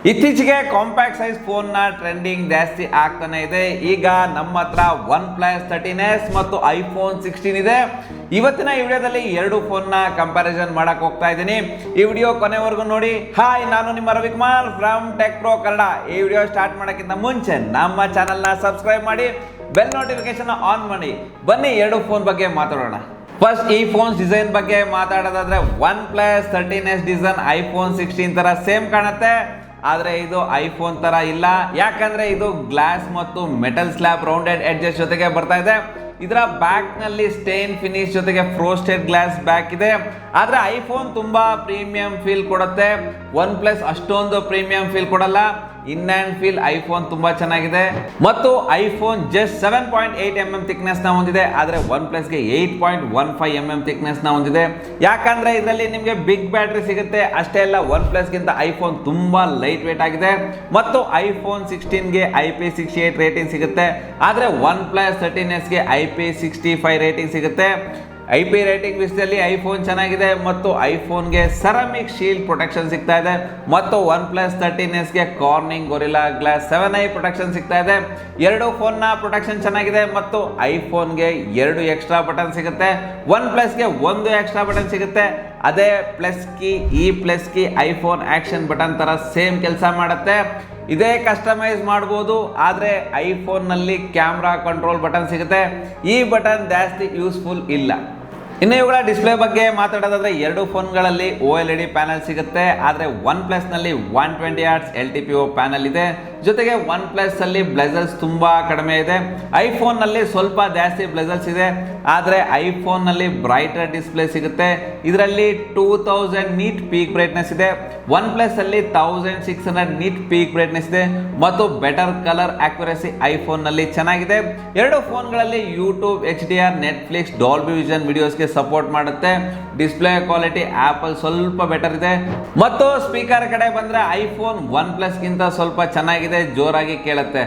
ಇತ್ತೀಚೆಗೆ compact size phone ನ trending ಜಾಸ್ತಿ ಆಗ್ತಾನೆ ಇದೆ. ಈಗ ನಮ್ಮ ಹತ್ರ OnePlus 13s ಮತ್ತು iPhone 16 ಇದೆ. ಇವತ್ತಿನ ಈ ವಿಡಿಯೋದಲ್ಲಿ ಎರಡು ಫೋನ್ ನ ಕಂಪ್ಯಾರಿಸನ್ ಮಾಡಕ್ ಹೋಗ್ತಾ ಇದ್ದೀನಿ. ಈ ವಿಡಿಯೋ ಕೊನೆವರೆಗೂ ನೋಡಿ. ಹಾಯ್, ನಾನು ನಿಮ್ಮ Ravikumar from tech pro Kannada. ಈ ವಿಡಿಯೋ ಸ್ಟಾರ್ಟ್ ಮಾಡೋಕ್ಕಿಂತ ಮುಂಚೆ ನಮ್ಮ ಚಾನಲ್ ನ ಸಬ್ಸ್ಕ್ರೈಬ್ ಮಾಡಿ, ಬೆಲ್ ನೋಟಿಫಿಕೇಶನ್ ಆನ್ ಮಾಡಿ. ಬನ್ನಿ ಎರಡು ಫೋನ್ ಬಗ್ಗೆ ಮಾತಾಡೋಣ. ಫಸ್ಟ್ ಈ ಫೋನ್ ಡಿಸೈನ್ ಬಗ್ಗೆ ಮಾತಾಡೋದಾದ್ರೆ OnePlus 13s ಡಿಸೈನ್ iPhone 16 ತರ ಸೇಮ್ ಕಾಣುತ್ತೆ, ಆದರೆ ಇದು ಐಫೋನ್ ತರ ಇಲ್ಲ. ಯಾಕಂದ್ರೆ ಇದು ಗ್ಲಾಸ್ ಮತ್ತು ಮೆಟಲ್ ಸ್ಲ್ಯಾಬ್ ರೌಂಡೆಡ್ ಎಡ್ಜಸ್ ಜೊತೆಗೆ ಬರ್ತಾ ಇದೆ. ಇದರ ಬ್ಯಾಕ್ ನಲ್ಲಿ ಸ್ಟೇನ್ ಫಿನಿಶ್ ಜೊತೆಗೆ ಫ್ರೋಸ್ಟೆಡ್ ಗ್ಲಾಸ್ ಬ್ಯಾಕ್ ಇದೆ. ಆದ್ರೆ ಐಫೋನ್ ತುಂಬಾ ಪ್ರೀಮಿಯಂ ಫೀಲ್ ಕೊಡುತ್ತೆ, OnePlus ಅಷ್ಟೊಂದು ಪ್ರೀಮಿಯಂ ಫೀಲ್ ಕೊಡಲ್ಲ. ಇನ್ ಹ್ಯಾಂಡ್ ಫೀಲ್ ಐಫೋನ್ ತುಂಬಾ ಚೆನ್ನಾಗಿದೆ. ಮತ್ತು ಐಫೋನ್ ಜಸ್ಟ್ 7.8mm ಥಿಕ್ನೆಸ್ ನ ಹೊಂದಿದೆ, ಆದ್ರೆ OnePlus ಗೆ 8.15mm ಥಿಕ್ನೆಸ್ ನ ಹೊಂದಿದೆ. ಯಾಕಂದ್ರೆ ಇದರಲ್ಲಿ ನಿಮಗೆ ಬಿಗ್ ಬ್ಯಾಟ್ರಿ ಸಿಗುತ್ತೆ. ಅಷ್ಟೇ ಅಲ್ಲ, OnePlus ಗಿಂತ ಐಫೋನ್ ತುಂಬಾ ಲೈಟ್ ವೇಟ್ ಆಗಿದೆ. ಮತ್ತು iPhone 16 ಗೆ IP68 ರೇಟಿಂಗ್ ಸಿಗುತ್ತೆ, ಆದ್ರೆ OnePlus 13s ಗೆ IP65 ರೇಟಿಂಗ್ ಸಿಗುತ್ತೆ. IP ರೇಟಿಂಗ್ ವಿಷಯದಲ್ಲಿ ಐಫೋನ್ ಚೆನ್ನಾಗಿದೆ ಮತ್ತು ಐಫೋನ್ಗೆ ಸೆರಾಮಿಕ್ ಶೀಲ್ಡ್ ಪ್ರೊಟೆಕ್ಷನ್ ಸಿಗ್ತಾ ಇದೆ. ಮತ್ತು OnePlus 13s ಗೆ Corning gorilla glass 7i protection ಸಿಗ್ತಾ ಇದೆ. ಎರಡು ಫೋನ್ ನ ಪ್ರೊಟೆಕ್ಷನ್ ಚೆನ್ನಾಗಿದೆ ಮತ್ತು ಐಫೋನ್ಗೆ 2 ಎಕ್ಸ್ಟ್ರಾ ಬಟನ್ ಸಿಗುತ್ತೆ, OnePlus ಗೆ 1 ಎಕ್ಸ್ಟ್ರಾ ಬಟನ್ ಸಿಗುತ್ತೆ. ಅದೇ ಪ್ಲಸ್ ಕೀ, ಈ plus key iPhone action button ತರ ಸೇಮ್ ಕೆಲಸ ಮಾಡುತ್ತೆ. ಇದೇ ಕಸ್ಟಮೈಸ್ ಮಾಡ್ಬೋದು, ಆದರೆ ಐಫೋನ್ನಲ್ಲಿ ಕ್ಯಾಮ್ರಾ ಕಂಟ್ರೋಲ್ ಬಟನ್ ಸಿಗುತ್ತೆ. ಈ ಬಟನ್ ಜಾಸ್ತಿ ಯೂಸ್ಫುಲ್ ಇಲ್ಲ. ಇನ್ನು ಇವುಗಳ ಡಿಸ್ಪ್ಲೇ ಬಗ್ಗೆ ಮಾತಾಡೋದಾದ್ರೆ ಎರಡು ಫೋನ್ಗಳಲ್ಲಿ OLED ಪ್ಯಾನಲ್ ಸಿಗುತ್ತೆ, ಆದರೆ OnePlus ನಲ್ಲಿ 120Hz LTPO ಪ್ಯಾನಲ್ ಇದೆ. ಜೊತೆಗೆ OnePlus ಅಲ್ಲಿ ಬ್ಲೆಜಲ್ಸ್ ತುಂಬಾ ಕಡಿಮೆ ಇದೆ. ಐಫೋನ್ ನಲ್ಲಿ ಸ್ವಲ್ಪ ಜಾಸ್ತಿ ಬ್ಲೆಜಲ್ಸ್ ಇದೆ, ಆದರೆ ಐಫೋನ್ ನಲ್ಲಿ ಬ್ರೈಟರ್ ಡಿಸ್ಪ್ಲೇ ಸಿಗುತ್ತೆ. ಇದರಲ್ಲಿ 2000 ನೀಟ್ ಪೀಕ್ ಬ್ರೈಟ್ನೆಸ್ ಇದೆ. OnePlus ಅಲ್ಲಿ 1600 ನೀಟ್ ಪೀಕ್ ಬ್ರೈಟ್ನೆಸ್ ಇದೆ ಮತ್ತು ಬೆಟರ್ ಕಲರ್ ಅಕ್ಯುರಸಿ ಐಫೋನ್ ನಲ್ಲಿ ಚೆನ್ನಾಗಿದೆ. ಎರಡು ಫೋನ್ಗಳಲ್ಲಿ YouTube HDR, Netflix, Dolby vision ವಿಡಿಯೋಸ್ಗೆ ಸಪೋರ್ಟ್ ಮಾಡುತ್ತೆ. ಡಿಸ್ಪ್ಲೇ ಕ್ವಾಲಿಟಿ ಆಪಲ್ ಸ್ವಲ್ಪ ಬೆಟರ್ ಇದೆ. ಮತ್ತು ಸ್ಪೀಕರ್ ಕಡೆ ಬಂದ್ರೆ ಐಫೋನ್ OnePlus ಗಿಂತ ಸ್ವಲ್ಪ ಚೆನ್ನಾಗಿದೆ, ಜೋರಾಗಿ ಕೇಳುತ್ತೆ.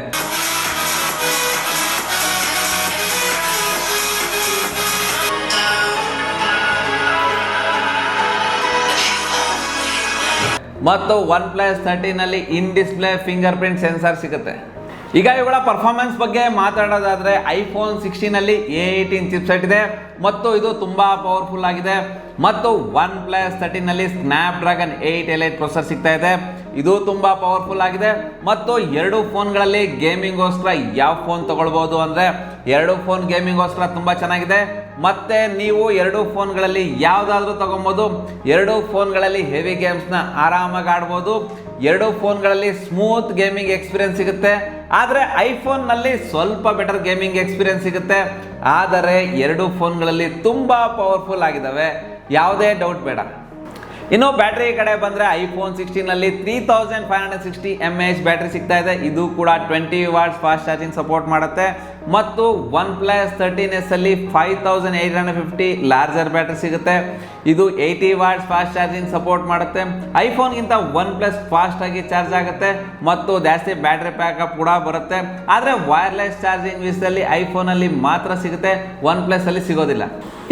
ಮತ್ತು OnePlus 13 ನಲ್ಲಿ in display fingerprint sensor ಸಿಗುತ್ತೆ. ಈಗ ಇವುಗಳ ಪರ್ಫಾರ್ಮೆನ್ಸ್ ಬಗ್ಗೆ ಮಾತಾಡೋದಾದ್ರೆ ಐಫೋನ್ 16 ನಲ್ಲಿ A18 ಚಿಪ್ಸೆಟ್ ಇದೆ ಮತ್ತು ಇದು ತುಂಬಾ ಪವರ್ಫುಲ್ ಆಗಿದೆ. ಮತ್ತು OnePlus 13 ನಲ್ಲಿ ಸ್ನ್ಯಾಪ್ಡ್ರ್ಯಾಗನ್ 8 Elite ಪ್ರೊಸೆಸರ್ ಸಿಗ್ತಾ ಇದೆ, ಇದು ತುಂಬಾ ಪವರ್ಫುಲ್ ಆಗಿದೆ. ಮತ್ತು ಎರಡು ಫೋನ್ಗಳಲ್ಲಿ ಗೇಮಿಂಗ್ಗೋಸ್ಕರ ಯಾವ ಫೋನ್ ತಗೊಳ್ಬಹುದು ಅಂದ್ರೆ ಎರಡು ಫೋನ್ ಗೇಮಿಂಗ್ಗೋಸ್ಕರ ತುಂಬಾ ಚೆನ್ನಾಗಿದೆ. ಮತ್ತೆ ನೀವು ಎರಡು ಫೋನ್ಗಳಲ್ಲಿ ಯಾವ್ದಾದ್ರು ತಗೊಬಹುದು. ಎರಡು ಫೋನ್ಗಳಲ್ಲಿ ಹೆವಿ ಗೇಮ್ಸ್ನ ಆರಾಮಾಗಿ ಆಡ್ಬೋದು. ಎರಡು ಫೋನ್ಗಳಲ್ಲಿ ಸ್ಮೂತ್ ಗೇಮಿಂಗ್ ಎಕ್ಸ್ಪೀರಿಯನ್ಸ್ ಸಿಗುತ್ತೆ, ಆದರೆ ಐಫೋನ್ ನಲ್ಲಿ ಸ್ವಲ್ಪ ಬೆಟರ್ ಗೇಮಿಂಗ್ ಎಕ್ಸ್ಪೀರಿಯನ್ಸ್ ಸಿಗುತ್ತೆ. ಆದರೆ ಎರಡು ಫೋನ್ಗಳಲ್ಲಿ ತುಂಬಾ ಪವರ್ಫುಲ್ ಆಗಿದ್ದಾವೆ, ಯಾವುದೇ ಡೌಟ್ ಬೇಡ. ಇನ್ನು ಬ್ಯಾಟ್ರಿ ಕಡೆ ಬಂದ್ರೆ ಐಫೋನ್ 16 ನಲ್ಲಿ 3560 mAh ಬ್ಯಾಟ್ರಿ ಸಿಗ್ತಾ ಇದೆ. ಇದು ಕೂಡ 20 ವಾಟ್ಸ್ ಫಾಸ್ಟ್ ಚಾರ್ಜಿಂಗ್ ಸಪೋರ್ಟ್ ಮಾಡುತ್ತೆ. ಮತ್ತು OnePlus 13s ಅಲ್ಲಿ 5850 ಲಾರ್ಜರ್ ಬ್ಯಾಟ್ರಿ ಸಿಗುತ್ತೆ, ಇದು 80 ವಾಟ್ಸ್ ಫಾಸ್ಟ್ ಚಾರ್ಜಿಂಗ್ ಸಪೋರ್ಟ್ ಮಾಡುತ್ತೆ. ಐಫೋನ್ ಗಿಂತ OnePlus ಫಾಸ್ಟ್ ಆಗಿ ಚಾರ್ಜ್ ಆಗುತ್ತೆ ಮತ್ತು ಜಾಸ್ತಿ ಬ್ಯಾಟ್ರಿ ಬ್ಯಾಕಪ್ ಕೂಡ ಬರುತ್ತೆ. ಆದರೆ ವೈರ್ಲೆಸ್ ಚಾರ್ಜಿಂಗ್ ವಿಷಯದಲ್ಲಿ ಐಫೋನ್ ಅಲ್ಲಿ ಮಾತ್ರ ಸಿಗುತ್ತೆ, OnePlus ಅಲ್ಲಿ ಸಿಗೋದಿಲ್ಲ.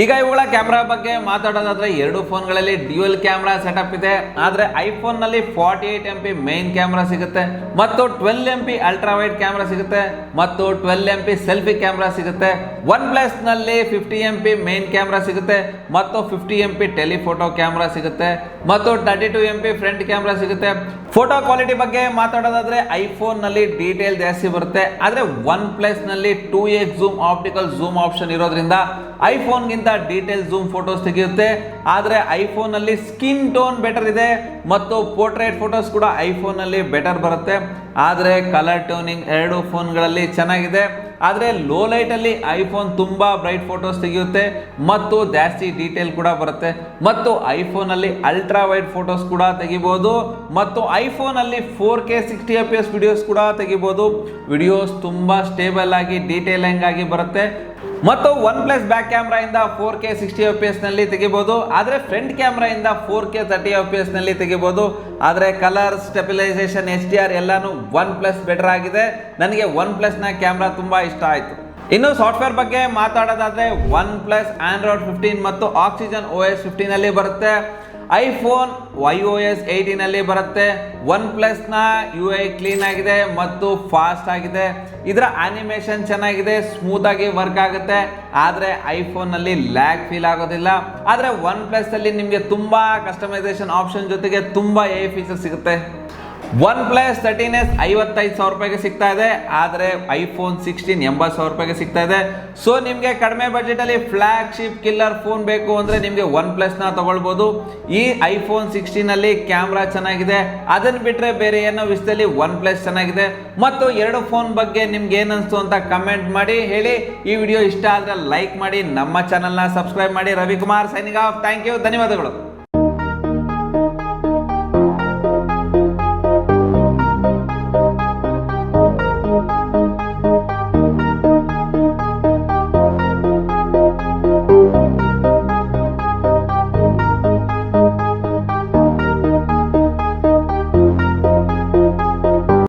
ಈಗ ಇವುಗಳ ಕ್ಯಾಮ್ರಾ ಬಗ್ಗೆ ಮಾತಾಡೋದಾದ್ರೆ ಎರಡು ಫೋನ್ಗಳಲ್ಲಿ ಡ್ಯೂಯಲ್ ಕ್ಯಾಮ್ರಾ ಸೆಟಪ್ ಇದೆ, ಆದರೆ ಐಫೋನ್ ನಲ್ಲಿ 48MP ಮೇನ್ ಕ್ಯಾಮ್ರಾ ಸಿಗುತ್ತೆ ಮತ್ತು 12MP ಅಲ್ಟ್ರಾ ವೈಡ್ ಕ್ಯಾಮ್ರಾ ಸಿಗುತ್ತೆ ಮತ್ತು 12MP ಸೆಲ್ಫಿ ಕ್ಯಾಮ್ರಾ ಸಿಗುತ್ತೆ. OnePlus ನಲ್ಲಿ 50MP ಮೇನ್ ಕ್ಯಾಮ್ರಾ ಸಿಗುತ್ತೆ ಮತ್ತು 50MP ಟೆಲಿಫೋಟೋ ಕ್ಯಾಮ್ರಾ ಸಿಗುತ್ತೆ ಮತ್ತು 32MP ಫ್ರಂಟ್ ಕ್ಯಾಮ್ರಾ ಸಿಗುತ್ತೆ. ಫೋಟೋ ಕ್ವಾಲಿಟಿ ಬಗ್ಗೆ ಮಾತಾಡೋದಾದ್ರೆ ಐಫೋನ್ ನಲ್ಲಿ ಡೀಟೇಲ್ ಜಾಸ್ತಿ ಬರುತ್ತೆ, ಆದರೆ OnePlus ನಲ್ಲಿ 2x zoom optical zoom option ಇರೋದ್ರಿಂದ ಐಫೋನ್ ಗಿಂತ ಡೀಟೇಲ್ ಝೂಮ್ ಫೋಟೋಸ್ ತೆಗೆಯುತ್ತೆ. ಆದರೆ ಐಫೋನ್ ನಲ್ಲಿ ಸ್ಕಿನ್ ಟೋನ್ ಬೆಟರ್ ಇದೆ ಮತ್ತು ಪೋರ್ಟ್ರೇಟ್ ಫೋಟೋಸ್ ಕೂಡ ಐಫೋನ್ ನಲ್ಲಿ ಬೆಟರ್ ಬರುತ್ತೆ. ಆದರೆ ಕಲರ್ ಟೋನಿಂಗ್ ಎರಡು ಫೋನ್ಗಳಲ್ಲಿ ಚೆನ್ನಾಗಿದೆ, ಆದರೆ ಲೋ ಲೈಟ್ ಅಲ್ಲಿ ಐಫೋನ್ ತುಂಬಾ ಬ್ರೈಟ್ ಫೋಟೋಸ್ ತೆಗೆಯುತ್ತೆ ಮತ್ತು ಜಾಸ್ತಿ ಡೀಟೇಲ್ ಕೂಡ ಬರುತ್ತೆ. ಮತ್ತು ಐಫೋನ್ ಅಲ್ಲಿ ಅಲ್ಟ್ರಾ ವೈಡ್ ಫೋಟೋಸ್ ಕೂಡ ತೆಗಿಬಹುದು ಮತ್ತು ಐಫೋನ್ ಅಲ್ಲಿ 4K 60fps ವಿಡಿಯೋಸ್ ಕೂಡ ತೆಗಿಬಹುದು. ವಿಡಿಯೋಸ್ ತುಂಬಾ ಸ್ಟೇಬಲ್ ಆಗಿ ಡೀಟೇಲಿಂಗ್ ಆಗಿ ಬರುತ್ತೆ. ಮತ್ತು OnePlus ಬ್ಯಾಕ್ ಕ್ಯಾಮ್ರಾ ಇಂದ 4K 60fps ನಲ್ಲಿ ತೆಗಿಬಹುದು, ಆದರೆ ಫ್ರಂಟ್ ಕ್ಯಾಮ್ರಾ ಇಂದ 4K 30fps ನಲ್ಲಿ ತೆಗಿಬಹುದು. ಆದರೆ ಕಲರ್ ಸ್ಟೆಬಿಲೈಸೇಷನ್ HDR ಎಲ್ಲಾನು OnePlus ಬೆಟರ್ ಆಗಿದೆ. ನನಗೆ OnePlus ನ ಕ್ಯಾಮ್ರಾ ತುಂಬಾ ಇಷ್ಟ ಆಯ್ತು. ಇನ್ನು ಸಾಫ್ಟ್ವೇರ್ ಬಗ್ಗೆ ಮಾತಾಡೋದಾದ್ರೆ OnePlus Android 15 ಮತ್ತು Oxygen OS 15 ಅಲ್ಲಿ ಬರುತ್ತೆ. ಐಫೋನ್ iOS 18 ಅಲ್ಲಿ ಬರುತ್ತೆ. ಒನ್ ಪ್ಲಸ್ನ UI ಕ್ಲೀನ್ ಆಗಿದೆ ಮತ್ತು ಫಾಸ್ಟ್ ಆಗಿದೆ. ಇದರ ಆನಿಮೇಷನ್ ಚೆನ್ನಾಗಿದೆ, ಸ್ಮೂತ್ ಆಗಿ ವರ್ಕ್ ಆಗುತ್ತೆ. ಆದರೆ ಐಫೋನ್ನಲ್ಲಿ ಲ್ಯಾಗ್ ಫೀಲ್ ಆಗೋದಿಲ್ಲ. ಆದರೆ ಒನ್ ಪ್ಲಸ್ ಅಲ್ಲಿ ನಿಮಗೆ ತುಂಬಾ ಕಸ್ಟಮೈಸೇಷನ್ ಆಪ್ಷನ್ ಜೊತೆಗೆ ತುಂಬಾ AI ಫೀಚರ್ ಸಿಗುತ್ತೆ. ಒನ್ ಪ್ಲಸ್ 13s 55,000 ರೂಪಾಯಿಗೆ ಸಿಗ್ತಾ ಇದೆ. ಆದರೆ ಐಫೋನ್ 16 80,000 ರೂಪಾಯಿಗೆ ಸಿಗ್ತಾ ಇದೆ. ಸೊ ನಿಮಗೆ ಕಡಿಮೆ ಬಜೆಟ್ ಅಲ್ಲಿ ಫ್ಲಾಗ್ಶಿಪ್ ಕಿಲ್ಲರ್ ಫೋನ್ ಬೇಕು ಅಂದ್ರೆ ನಿಮಗೆ ಒನ್ ಪ್ಲಸ್ ನ ತಗೊಳ್ಬಹುದು. ಈ ಐಫೋನ್ 16 ಅಲ್ಲಿ ಕ್ಯಾಮ್ರಾ ಚೆನ್ನಾಗಿದೆ. ಅದನ್ನ ಬಿಟ್ರೆ ಬೇರೆ ಏನೋ ವಿಷಯದಲ್ಲಿ ಒನ್ ಪ್ಲಸ್ ಚೆನ್ನಾಗಿದೆ. ಮತ್ತು ಎರಡು ಫೋನ್ ಬಗ್ಗೆ ನಿಮ್ಗೆ ಏನನ್ಸ್ತು ಅಂತ ಕಮೆಂಟ್ ಮಾಡಿ ಹೇಳಿ. ಈ ವಿಡಿಯೋ ಇಷ್ಟ ಆದ್ರೆ ಲೈಕ್ ಮಾಡಿ, ನಮ್ಮ ಚಾನಲ್ನ ಸಬ್ಸ್ಕ್ರೈಬ್ ಮಾಡಿ. Ravikumar signing off. Thank you, ಧನ್ಯವಾದಗಳು.